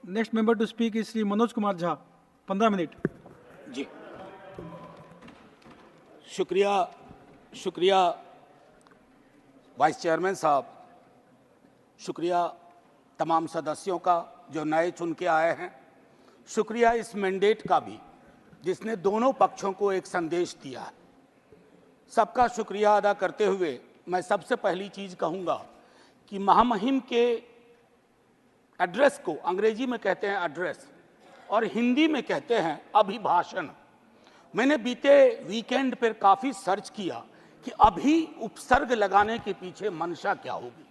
Next member to speak is Shri Manoj Kumar Jha, 15 minute. जी, शुक्रिया vice chairman साहब, शुक्रिया तमाम सदस्यों का जो नए चुन के आए हैं, शुक्रिया इस मैंडेट का भी जिसने दोनों पक्षों को एक संदेश दिया है। सबका शुक्रिया अदा करते हुए मैं सबसे पहली चीज कहूंगा कि महामहिम के एड्रेस को अंग्रेजी में कहते हैं एड्रेस और हिंदी में कहते हैं अभिभाषण। मैंने बीते वीकेंड पर काफी सर्च किया कि अभी उपसर्ग लगाने के पीछे मंशा क्या होगी,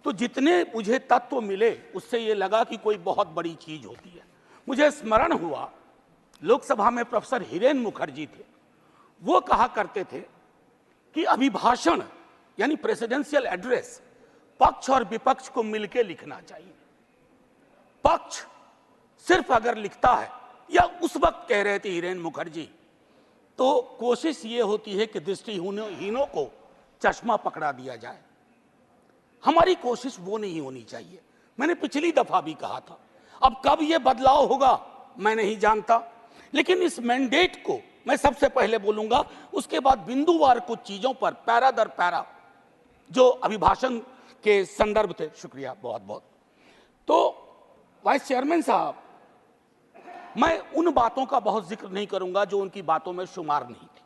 तो जितने मुझे तत्व मिले उससे ये लगा कि कोई बहुत बड़ी चीज होती है। मुझे स्मरण हुआ लोकसभा में प्रोफेसर हिरेन मुखर्जी थे, वो कहा करते थे कि अभिभाषण यानी प्रेसिडेंशियल एड्रेस पक्ष और विपक्ष को मिलकर लिखना चाहिए। पक्ष सिर्फ अगर लिखता है, या उस वक्त कह रहे थे हिरेन मुखर्जी, तो कोशिश ये होती है कि दृष्टिहीनों को चश्मा पकड़ा दिया जाए। हमारी कोशिश वो नहीं होनी चाहिए। मैंने पिछली दफा भी कहा था, अब कब ये बदलाव होगा मैं नहीं जानता, लेकिन इस मैंडेट को मैं सबसे पहले बोलूंगा, उसके बाद बिंदुवार कुछ चीजों पर पैरा दर पैरा जो अभिभाषण के संदर्भ थे। शुक्रिया बहुत बहुत। तो वाइस चेयरमैन साहब, मैं उन बातों का बहुत जिक्र नहीं करूंगा जो उनकी बातों में शुमार नहीं थी।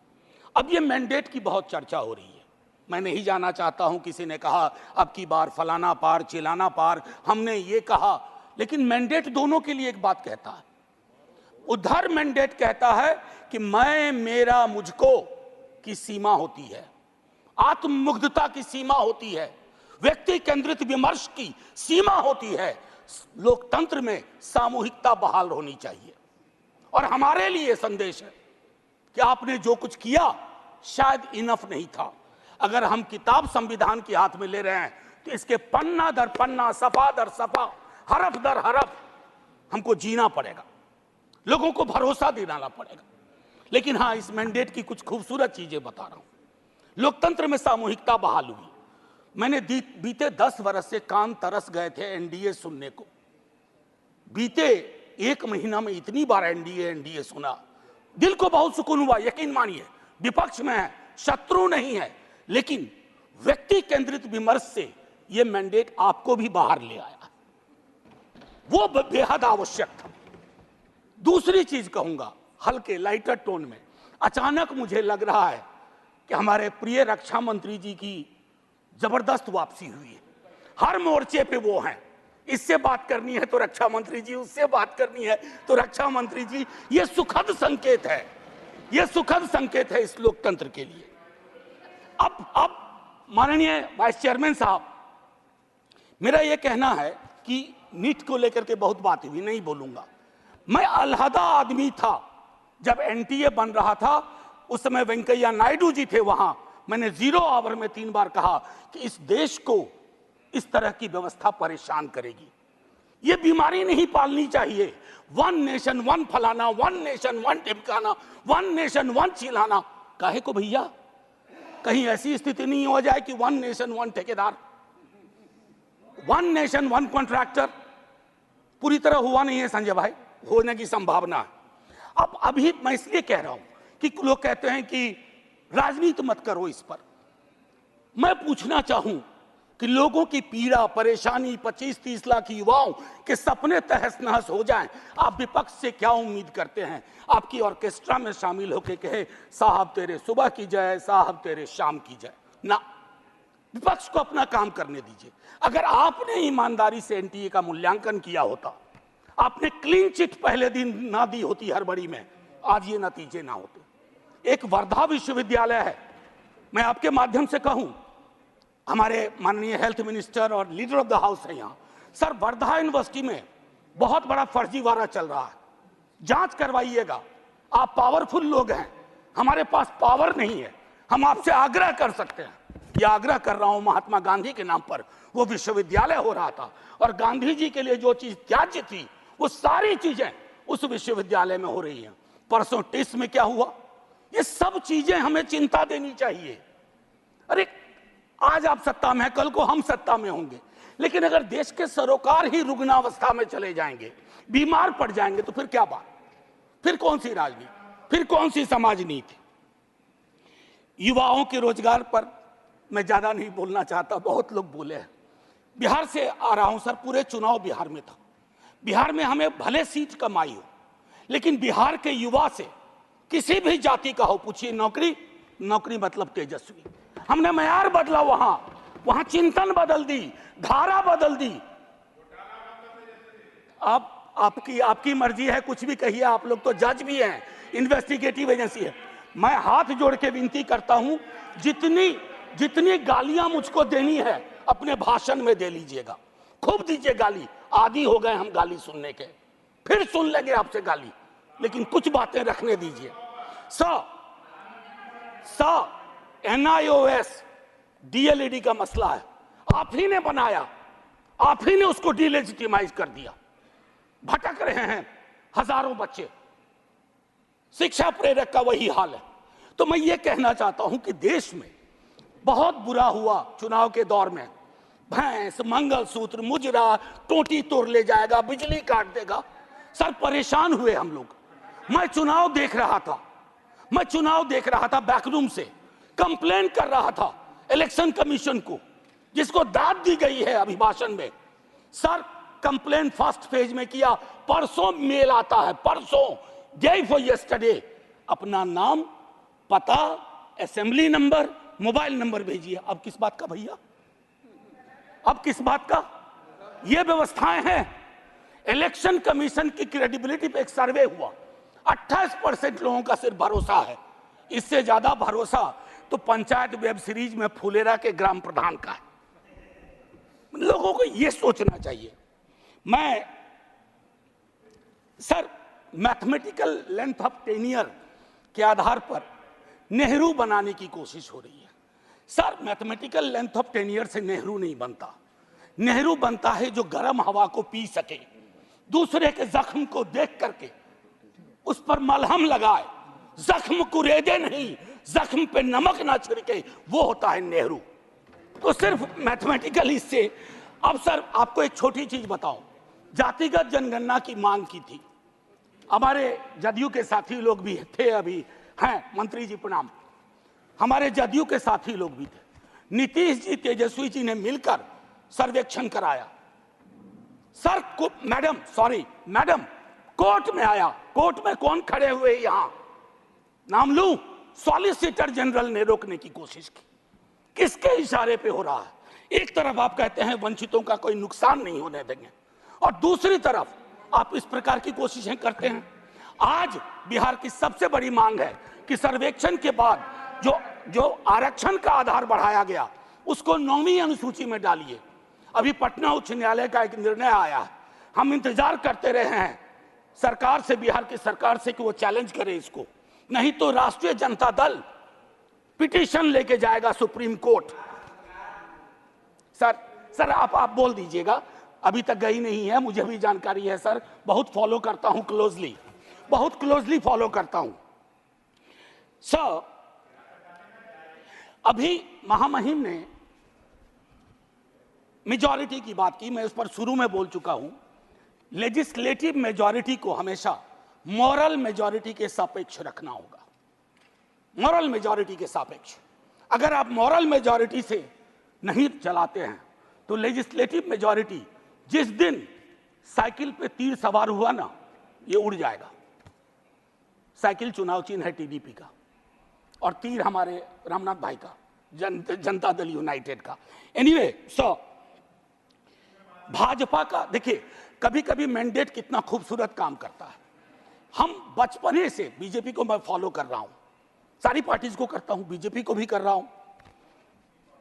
अब ये मैंडेट की बहुत चर्चा हो रही है, मैं नहीं जाना चाहता हूं। किसी ने कहा अब की बार फलाना पार चिलाना पार, हमने ये कहा, लेकिन मैंडेट दोनों के लिए एक बात कहता है। उधर मैंडेट कहता है कि मैं मेरा मुझको की सीमा होती है, आत्ममुग्धता की सीमा होती है, व्यक्ति केंद्रित विमर्श की सीमा होती है, लोकतंत्र में सामूहिकता बहाल होनी चाहिए। और हमारे लिए संदेश है कि आपने जो कुछ किया शायद इनफ नहीं था। अगर हम किताब संविधान के हाथ में ले रहे हैं तो इसके पन्ना दर पन्ना, सफा दर सफा, हरफ दर हरफ हमको जीना पड़ेगा, लोगों को भरोसा दिलाना पड़ेगा। लेकिन हाँ, इस मैंडेट की कुछ खूबसूरत चीजें बता रहा हूं। लोकतंत्र में सामूहिकता बहाल हुई। मैंने बीते 10 वर्ष से कान तरस गए थे एनडीए सुनने को। बीते 1 महीना में इतनी बार एनडीए सुना, दिल को बहुत सुकून हुआ। यकीन मानिए, विपक्ष में है, शत्रु नहीं है, लेकिन व्यक्ति केंद्रित विमर्श से यह मैंडेट आपको भी बाहर ले आया, वो बेहद आवश्यक था। दूसरी चीज कहूंगा, हल्के लाइटर टोन में, अचानक मुझे लग रहा है कि हमारे प्रिय रक्षा मंत्री जी की जबरदस्त वापसी हुई है। हर मोर्चे पे वो हैं। इससे बात करनी है तो रक्षा मंत्री जी, उससे बात करनी है तो रक्षा मंत्री जी। ये सुखद संकेत है, ये सुखद संकेत है इस लोकतंत्र के लिए। अब माननीय वाइस चेयरमैन साहब, मेरा ये कहना है कि नीट को लेकर के बहुत बात हुई, नहीं बोलूंगा। मैं अलहदा आदमी था जब एनटीए बन रहा था, उस समय वेंकैया नायडू जी थे वहां। मैंने 0 आवर में 3 बार कहा कि इस देश को इस तरह की व्यवस्था परेशान करेगी। ये बीमारी नहीं पालनी चाहिए। 1 नेशन 1 फलाना, 1 नेशन 1 टिमकाना, 1 नेशन 1 चिल्लाना। काहे को भैया, कहीं ऐसी स्थिति नहीं हो जाए कि 1 नेशन 1 ठेकेदार, 1 नेशन 1 कॉन्ट्रैक्टर। पूरी तरह हुआ नहीं है संजय भाई, होने की संभावना है। अब अभी मैं इसलिए कह रहा हूं कि लोग कहते हैं कि राजनीति मत करो इस पर। मैं पूछना चाहूं कि लोगों की पीड़ा परेशानी, 25-30 लाख युवाओं के सपने तहस नहस हो जाएं, आप विपक्ष से क्या उम्मीद करते हैं? आपकी ऑर्केस्ट्रा में शामिल होकर कहे साहब तेरे सुबह की जय, साहब तेरे शाम की जय। ना, विपक्ष को अपना काम करने दीजिए। अगर आपने ईमानदारी से एनटीए का मूल्यांकन किया होता, आपने क्लीन चिट पहले दिन ना दी होती हड़बड़ी में, आज ये नतीजे ना होते। एक वर्धा विश्वविद्यालय है, मैं आपके माध्यम से कहूं, हमारे माननीय हेल्थ मिनिस्टर और लीडर ऑफ द हाउस है यहाँ। सर, वर्धा यूनिवर्सिटी में बहुत बड़ा फर्जीवाड़ा चल रहा है, जांच करवाइएगा। आप पावरफुल लोग हैं, हमारे पास पावर नहीं है। हम आपसे आग्रह कर सकते हैं, यह आग्रह कर रहा हूं महात्मा गांधी के नाम पर। वो विश्वविद्यालय हो रहा था और गांधी जी के लिए जो चीज त्याज्य थी, वो सारी चीजें उस विश्वविद्यालय में हो रही हैं। परसों टिस में क्या हुआ, ये सब चीजें हमें चिंता देनी चाहिए। अरे आज आप सत्ता में हैं, कल को हम सत्ता में होंगे, लेकिन अगर देश के सरोकार ही रुग्णावस्था में चले जाएंगे, बीमार पड़ जाएंगे, तो फिर क्या बात, फिर कौन सी राजनीति, फिर कौन सी समाज नीति। युवाओं के रोजगार पर मैं ज्यादा नहीं बोलना चाहता, बहुत लोग बोले हैं। बिहार से आ रहा हूं सर, पूरे चुनाव बिहार में था। बिहार में हमें भले सीट कम आई हो, लेकिन बिहार के युवा से किसी भी जाति का हो, पूछिए नौकरी, नौकरी मतलब तेजस्वी। हमने मयार बदला, वहां चिंतन बदल दी, धारा बदल दी। अब आपकी मर्जी है, कुछ भी कहिए, आप लोग तो जज भी हैं, इन्वेस्टिगेटिव एजेंसी है। मैं हाथ जोड़ के विनती करता हूं, जितनी गालियां मुझको देनी है अपने भाषण में दे लीजिएगा, खूब दीजिए गाली। आदी हो गए हम गाली सुनने के, फिर सुन लेंगे आपसे गाली, लेकिन कुछ बातें रखने दीजिए। NIOS DLED का मसला है, आप ही ने बनाया, आप ही ने उसको डिलेजिटिमाइज कर दिया। भटक रहे हैं हजारों बच्चे, शिक्षा प्रेरक का वही हाल है। तो मैं ये कहना चाहता हूं कि देश में बहुत बुरा हुआ चुनाव के दौर में, भैंस, मंगलसूत्र, मुजरा, टोटी तोड़ ले जाएगा, बिजली काट देगा। सर परेशान हुए हम लोग। मैं चुनाव देख रहा था बैकरूम से, कंप्लेन कर रहा था इलेक्शन कमीशन को, जिसको दाद दी गई है अभिभाषण में। सर कंप्लेन फर्स्ट पेज में किया, परसों मेल आता है, परसों, डे फॉर यस्टरडे, अपना नाम, पता, असेंबली नंबर, मोबाइल नंबर भेजिए। अब किस बात का भैया, अब किस बात का? ये व्यवस्थाएं हैं। इलेक्शन कमीशन की क्रेडिबिलिटी पे एक सर्वे हुआ, 28% लोगों का सिर्फ भरोसा है। इससे ज्यादा भरोसा तो पंचायत वेब सीरीज में फुलेरा के ग्राम प्रधान का है। लोगों को यह सोचना चाहिए। Sir mathematical length of tenure के आधार पर नेहरू बनाने की कोशिश हो रही है। Sir mathematical length of tenure से नेहरू नहीं बनता। नेहरू बनता है जो गर्म हवा को पी सके, दूसरे के जख्म को देख करके उस पर मलहम लगाए, जख्म कुरेदे नहीं, जख्म पे नमक ना छिड़के, वो होता है नेहरू। तो सिर्फ मैथमेटिकल इससे। अब सर आपको एक छोटी चीज बताऊं, जातिगत जनगणना की मांग की थी, हमारे जदयू के साथी लोग भी थे, अभी हैं मंत्री जी प्रणाम, हमारे जदयू के साथी लोग भी थे। नीतीश जी, तेजस्वी जी ने मिलकर सर्वेक्षण कराया। सर मैडम कोर्ट में आया, कोर्ट में कौन खड़े हुए यहां, नाम लूं, सॉलिसिटर जनरल ने रोकने की कोशिश की। किसके इशारे पे हो रहा है? एक तरफ आप कहते हैं वंचितों का कोई नुकसान नहीं होने देंगे, और दूसरी तरफ आप इस प्रकार की कोशिशें करते हैं। आज बिहार की सबसे बड़ी मांग है कि सर्वेक्षण के बाद जो आरक्षण का आधार बढ़ाया गया उसको 9वीं अनुसूची में डालिए। अभी पटना उच्च न्यायालय का एक निर्णय आया है, हम इंतजार करते रहे हैं सरकार से, बिहार की सरकार से कि वो चैलेंज करे इसको, नहीं तो राष्ट्रीय जनता दल पिटीशन लेके जाएगा सुप्रीम कोर्ट। सर आप बोल दीजिएगा, अभी तक गई नहीं है, मुझे भी जानकारी है सर, बहुत फॉलो करता हूं क्लोजली, बहुत क्लोजली फॉलो करता हूं। सर अभी महामहिम ने मेजॉरिटी की बात की, मैं उस पर शुरू में बोल चुका हूं। लेजिस्लेटिव मेजॉरिटी को हमेशा मॉरल मेजॉरिटी के सापेक्ष रखना होगा, मॉरल मेजॉरिटी के सापेक्ष। अगर आप मॉरल मेजॉरिटी से नहीं चलाते हैं तो लेजिस्लेटिव मेजॉरिटी जिस दिन साइकिल पे तीर सवार हुआ ना, ये उड़ जाएगा। साइकिल चुनाव चिन्ह है टीडीपी का, और तीर हमारे रामनाथ भाई का, जनता दल यूनाइटेड का। एनीवे भाजपा का देखिए, कभी कभी मैंडेट कितना खूबसूरत काम करता है। हम बचपने से बीजेपी को मैं फॉलो कर रहा हूं, सारी पार्टीज को करता हूं, बीजेपी को भी कर रहा हूं।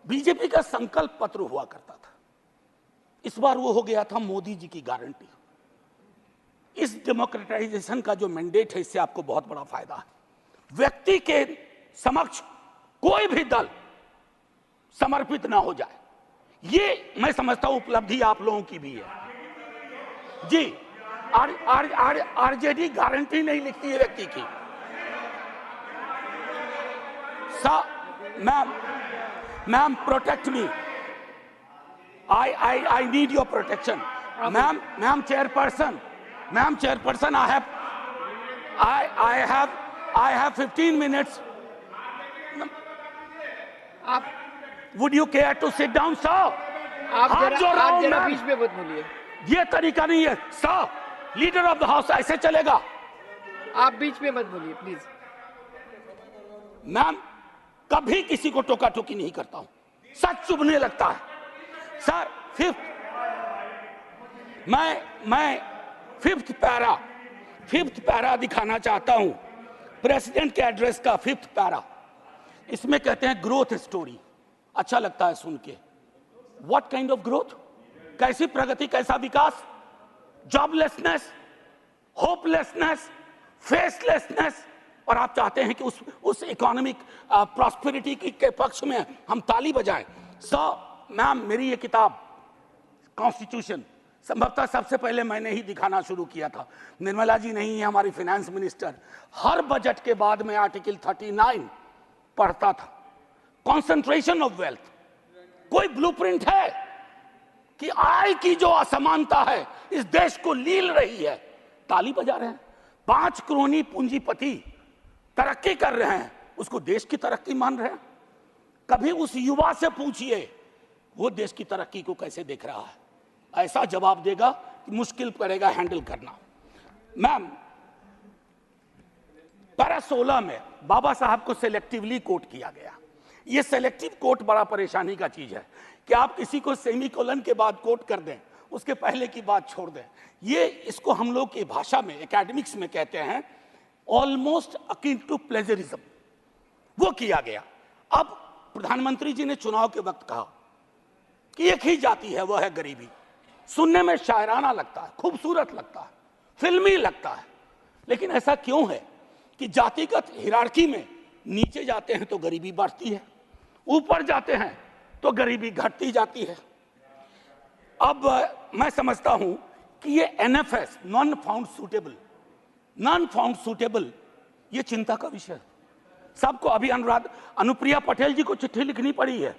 बीजेपी का संकल्प पत्र हुआ करता था, इस बार वो हो गया था मोदी जी की गारंटी। इस डेमोक्रेटाइजेशन का जो मैंडेट है, इससे आपको बहुत बड़ा फायदा है। व्यक्ति के समक्ष कोई भी दल समर्पित ना हो जाए, ये मैं समझता हूं उपलब्धि आप लोगों की भी है जी। आरजेडी गारंटी नहीं लिखती है व्यक्ति की। Ma'am protect me, I need your protection. Ma'am chairperson, I have 15 minutes. आप Would you care to sit down, sir? आप हाथ जोड़ रहा हूं, जरा मैम। बीच में मत बोलिए। ये तरीका नहीं है sir, leader of the house ऐसे चलेगा? आप बीच में मत बोलिए प्लीज। मैम कभी किसी को टोका टोकी नहीं करता हूं, सच चुभने लगता है सर। मैं फिफ्थ पैरा दिखाना चाहता हूं, प्रेसिडेंट के एड्रेस का फिफ्थ पैरा। इसमें कहते हैं ग्रोथ स्टोरी, अच्छा लगता है सुन के। What kind of growth? कैसी प्रगति, कैसा विकास? Joblessness, hopelessness, फेसलेसनेस। और आप चाहते हैं कि उस इकोनॉमिक प्रॉस्पेरिटी के पक्ष में हम ताली बजाएं। मैम मेरी ये किताब कॉन्स्टिट्यूशन संभवतः सबसे पहले मैंने ही दिखाना शुरू किया था। निर्मला जी नहीं है हमारी फाइनेंस मिनिस्टर, हर बजट के बाद में आर्टिकल 39 पढ़ता था। कॉन्सेंट्रेशन ऑफ वेल्थ, कोई ब्लूप्रिंट है कि आय की जो असमानता है इस देश को लील रही है? ताली बजा रहे हैं। 5 करोड़ पूंजीपति तरक्की कर रहे हैं, उसको देश की तरक्की मान रहे हैं? कभी उस युवा से पूछिए वो देश की तरक्की को कैसे देख रहा है, ऐसा जवाब देगा कि मुश्किल पड़ेगा हैंडल करना। मैम पैरा 16 में बाबा साहब को सेलेक्टिवली कोट किया गया। ये सेलेक्टिव कोट बड़ा परेशानी का चीज है कि आप किसी को सेमीकोलन के बाद कोट कर दें, उसके पहले की बात छोड़ दें। ये इसको हम लोग की भाषा में एकेडमिक्स में कहते हैं ऑलमोस्ट अकिन टू प्लेजरिज्म। वो किया गया। अब प्रधानमंत्री जी ने चुनाव के वक्त कहा कि एक ही जाति है, वह है गरीबी। सुनने में शायराना लगता है, खूबसूरत लगता है, फिल्मी लगता है, लेकिन ऐसा क्यों है कि जातिगत हिरार्की में नीचे जाते हैं तो गरीबी बढ़ती है, ऊपर जाते हैं तो गरीबी घटती जाती है। अब मैं समझता हूं कि ये NFS नॉन फाउंड सूटेबल ये चिंता का विषय है सबको। अभी अनुप्रिया पटेल जी को चिट्ठी लिखनी पड़ी है।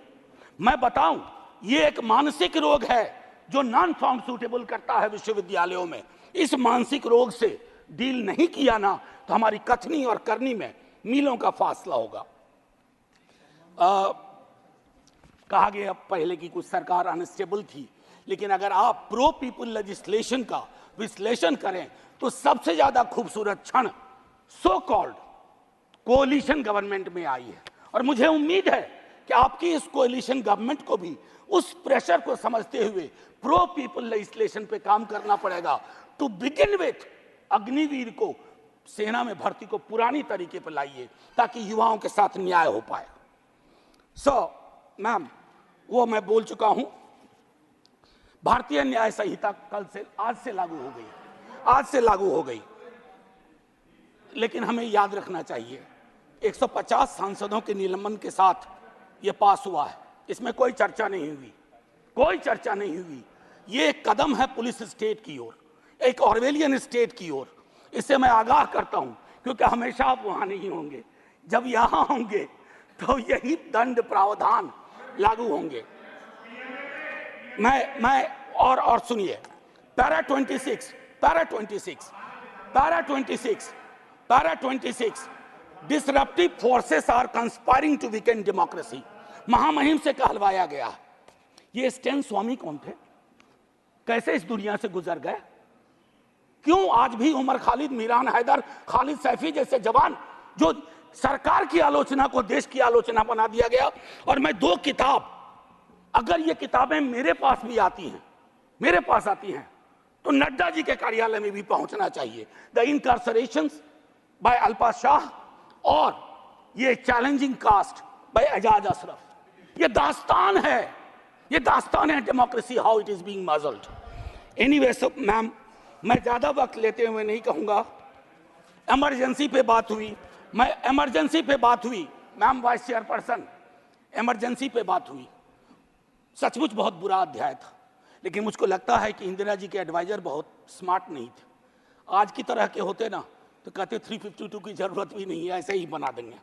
मैं बताऊं, ये एक मानसिक रोग है जो नॉन फाउंड सूटेबल करता है विश्वविद्यालयों में। इस मानसिक रोग से डील नहीं किया ना तो हमारी कथनी और करनी में मीलों का फासला होगा। कहा गया पहले की कुछ सरकार अनस्टेबल थी, लेकिन अगर आप प्रो पीपल लेजिस्लेशन का विश्लेषण करें तो सबसे ज्यादा खूबसूरत क्षण सो कॉल्ड कोalition गवर्नमेंट में आई है। और मुझे उम्मीद है कि आपकी इस कोalition गवर्नमेंट को भी उस प्रेशर को समझते हुए प्रो पीपल लेजिस्लेशन पे काम करना पड़ेगा। टू बिगिन विथ अग्निवीर को सेना में भर्ती को पुरानी तरीके पर लाइए ताकि युवाओं के साथ न्याय हो पाए। मैम वो मैं बोल चुका हूं। भारतीय न्याय संहिता आज से लागू हो गई, लेकिन हमें याद रखना चाहिए 150 सांसदों के निलंबन के साथ यह पास हुआ है। इसमें कोई चर्चा नहीं हुई। ये एक कदम है पुलिस स्टेट की ओर, एक ऑर्वेलियन स्टेट की ओर। इससे मैं आगाह करता हूं क्योंकि हमेशा आप वहां नहीं होंगे। जब यहां होंगे तो यही दंड प्रावधान लागू होंगे। मैं और सुनिए, para 26 disruptive forces are conspiring to weaken democracy. महामहिम से कहलवाया गया। ये स्टैन स्वामी कौन थे? कैसे इस दुनिया से गुजर गए? क्यों आज भी उमर खालिद, मीरान हैदर, खालिद सैफी जैसे जवान जो सरकार की आलोचना को देश की आलोचना बना दिया गया। और मैं 2 किताब, अगर ये किताबें मेरे पास आती हैं तो नड्डा जी के कार्यालय में भी पहुंचना चाहिए। The incarcerations by Alpa Shah और ये challenging caste by Ajaz Ashraf. ये दास्तान है democracy, how it is being muzzled. Anyway ma'am मैं ज्यादा वक्त लेते हुए नहीं कहूंगा। इमरजेंसी पे बात हुई मैम वाइस चेयरपर्सन, इमरजेंसी पे बात हुई। सचमुच बहुत बुरा अध्याय था, लेकिन मुझको लगता है कि इंदिरा जी के एडवाइजर बहुत स्मार्ट नहीं थे। आज की तरह के होते ना तो कहते 352 की जरूरत भी नहीं है, ऐसे ही बना देंगे।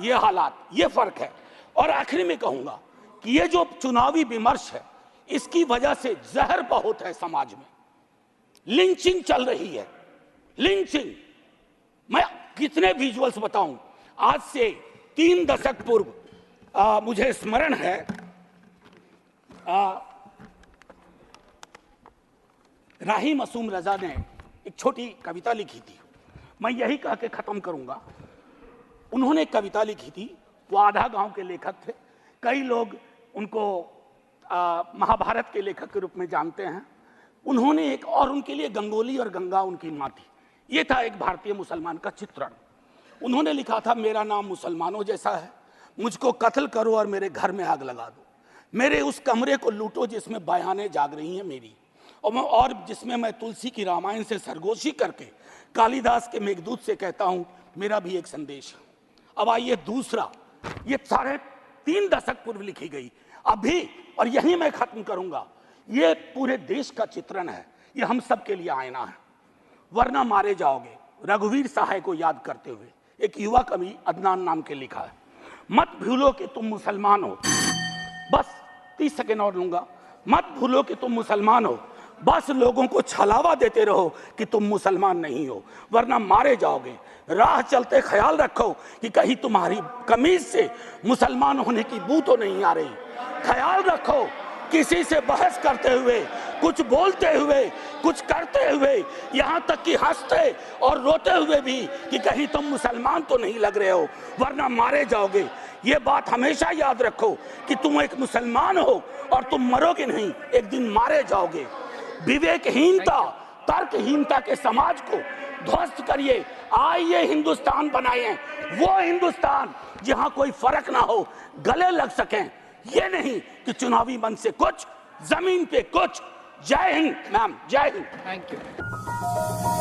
ये हालात, ये फर्क है। और आखिरी में कहूंगा कि ये जो चुनावी विमर्श है, इसकी वजह से जहर बहुत है समाज में, लिंचिंग चल रही है, लिंचिंग। मैं कितने विजुअल्स बताऊं। आज से 3 दशक पूर्व मुझे स्मरण है, राही मासूम रजा ने एक छोटी कविता लिखी थी, मैं यही कह के खत्म करूंगा। उन्होंने कविता लिखी थी, वो आधा गांव के लेखक थे, कई लोग उनको महाभारत के लेखक के रूप में जानते हैं। उन्होंने एक, और उनके लिए गंगोली और गंगा उनकी माँ थी, ये था एक भारतीय मुसलमान का चित्रण। उन्होंने लिखा था, मेरा नाम मुसलमानों जैसा है, मुझको कत्ल करो और मेरे घर में आग लगा दो, मेरे उस कमरे को लूटो जिसमें बयानें जाग रही हैं मेरी, और जिसमें मैं तुलसी की रामायण से सरगोशी करके कालिदास के मेघदूत से कहता हूं मेरा भी एक संदेश है। अब आइए दूसरा, ये 3.5 दशक पूर्व लिखी गई अभी, और यही मैं खत्म करूंगा। ये पूरे देश का चित्रण है, ये हम सब के लिए आईना है। वरना मारे जाओगे, रघुवीर सहाय को याद करते हुए एक युवा कवि अदनान नाम के लिखा है, मत भूलो कि तुम मुसलमान हो, बस 30 सेकेंड और लूंगा, मत भूलो कि तुम मुसलमान हो, बस लोगों को छलावा देते रहो कि तुम मुसलमान नहीं हो, वरना मारे जाओगे। राह चलते ख्याल रखो कि कहीं तुम्हारी कमीज से मुसलमान होने की बू तो नहीं आ रही। ख्याल रखो किसी से बहस करते हुए, कुछ बोलते हुए, कुछ करते हुए, यहाँ तक कि हंसते और रोते हुए भी कि कहीं तुम मुसलमान तो नहीं लग रहे हो, वरना मारे जाओगे। ये बात हमेशा याद रखो कि तुम एक मुसलमान हो और तुम मरोगे नहीं, एक दिन मारे जाओगे। विवेकहीनता, तर्कहीनता के समाज को ध्वस्त करिए, आइए हिंदुस्तान बनाइए, वो हिंदुस्तान जहां कोई फर्क ना हो, गले लग सकें, ये नहीं कि चुनावी मंच से कुछ, जमीन पे कुछ। जय हिंद मैम, जय हिंद। Thank you.